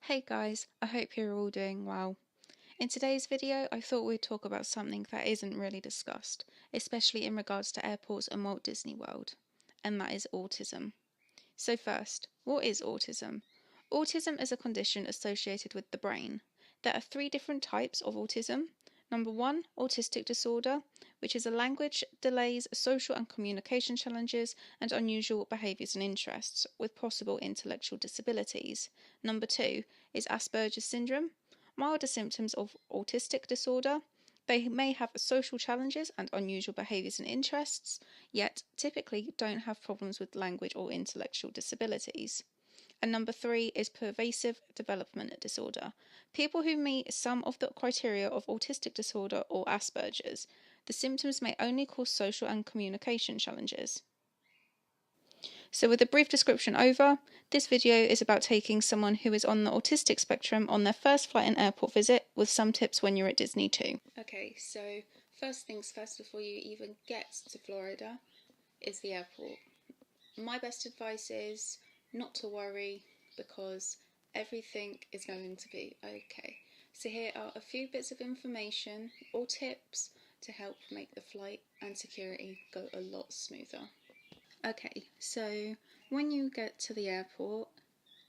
Hey guys, I hope you're all doing well. In today's video, I thought we'd talk about something that isn't really discussed, especially in regards to airports and Walt Disney World, and that is autism. So first, what is autism? Autism is a condition associated with the brain. There are three different types of autism. Number one, autistic disorder, which is a language delays, social and communication challenges, and unusual behaviours and interests, with possible intellectual disabilities. Number two is Asperger's syndrome, milder symptoms of autistic disorder. They may have social challenges and unusual behaviours and interests, yet typically don't have problems with language or intellectual disabilities. And number three is pervasive development disorder. People who meet some of the criteria of autistic disorder or Asperger's. The symptoms may only cause social and communication challenges. So with a brief description over, this video is about taking someone who is on the autistic spectrum on their first flight and airport visit with some tips when you're at Disney too. Okay, so first things first, before you even get to Florida, is the airport. My best advice is not to worry, because everything is going to be okay. So here are a few bits of information or tips to help make the flight and security go a lot smoother. Okay, so when you get to the airport,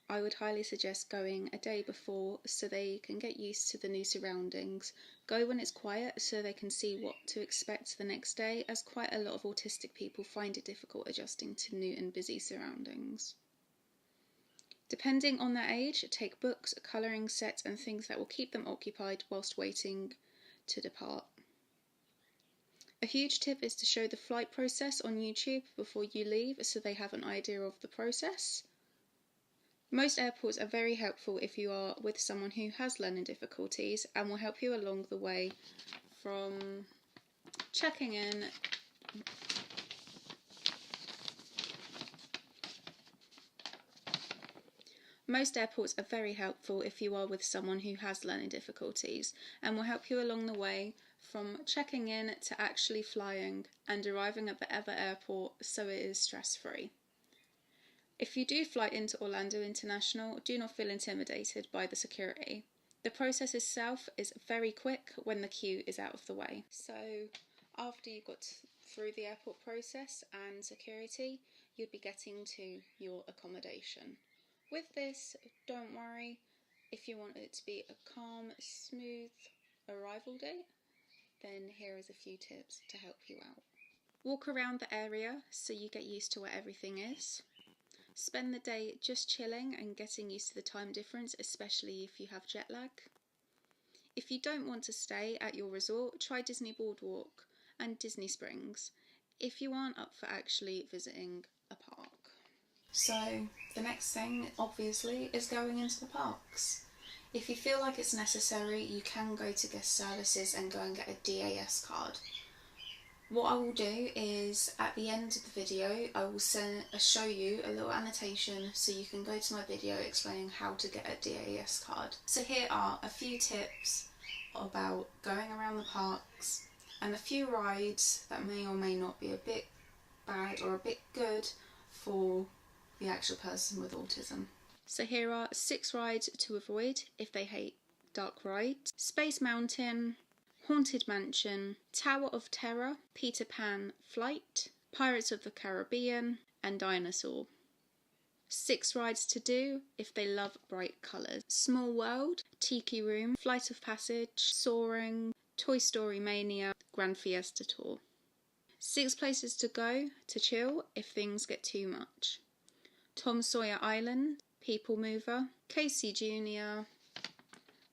I would highly suggest going a day before so they can get used to the new surroundings. Go when it's quiet so they can see what to expect the next day, as quite a lot of autistic people find it difficult adjusting to new and busy surroundings. Depending on their age, take books, a colouring set and things that will keep them occupied whilst waiting to depart. A huge tip is to show the flight process on YouTube before you leave so they have an idea of the process. Most airports are very helpful if you are with someone who has learning difficulties and will help you along the way from checking in Most airports are very helpful if you are with someone who has learning difficulties and will help you along the way from checking in to actually flying and arriving at whatever airport, so it is stress-free. If you do fly into Orlando International, do not feel intimidated by the security. The process itself is very quick when the queue is out of the way. So after you got through the airport process and security, you'd be getting to your accommodation. With this, don't worry. If you want it to be a calm, smooth arrival date, then here is a few tips to help you out. Walk around the area so you get used to where everything is. Spend the day just chilling and getting used to the time difference, especially if you have jet lag. If you don't want to stay at your resort, try Disney Boardwalk and Disney Springs if you aren't up for actually visiting a park. So the next thing, obviously, is going into the parks. If you feel like it's necessary, you can go to guest services and go and get a DAS card. What I will do is, at the end of the video, I will show you a little annotation so you can go to my video explaining how to get a DAS card. So here are a few tips about going around the parks and a few rides that may or may not be a bit bad or a bit good for the actual person with autism. So here are 6 rides to avoid if they hate dark rides: Space Mountain, Haunted Mansion, Tower of Terror, Peter Pan Flight, Pirates of the Caribbean, and Dinosaur. 6 rides to do if they love bright colours: Small World, Tiki Room, Flight of Passage, Soaring, Toy Story Mania, Grand Fiesta Tour. 6 places to go to chill if things get too much: Tom Sawyer Island, People Mover, Casey Jr.,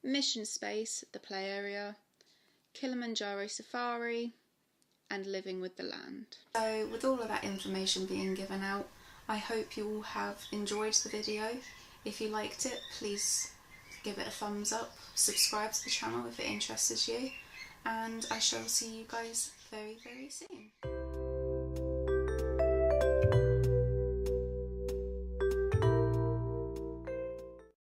Mission Space, the play area, Kilimanjaro Safari, and Living with the Land. So with all of that information being given out, I hope you all have enjoyed the video. If you liked it, please give it a thumbs up, subscribe to the channel if it interested you, and I shall see you guys very, very soon.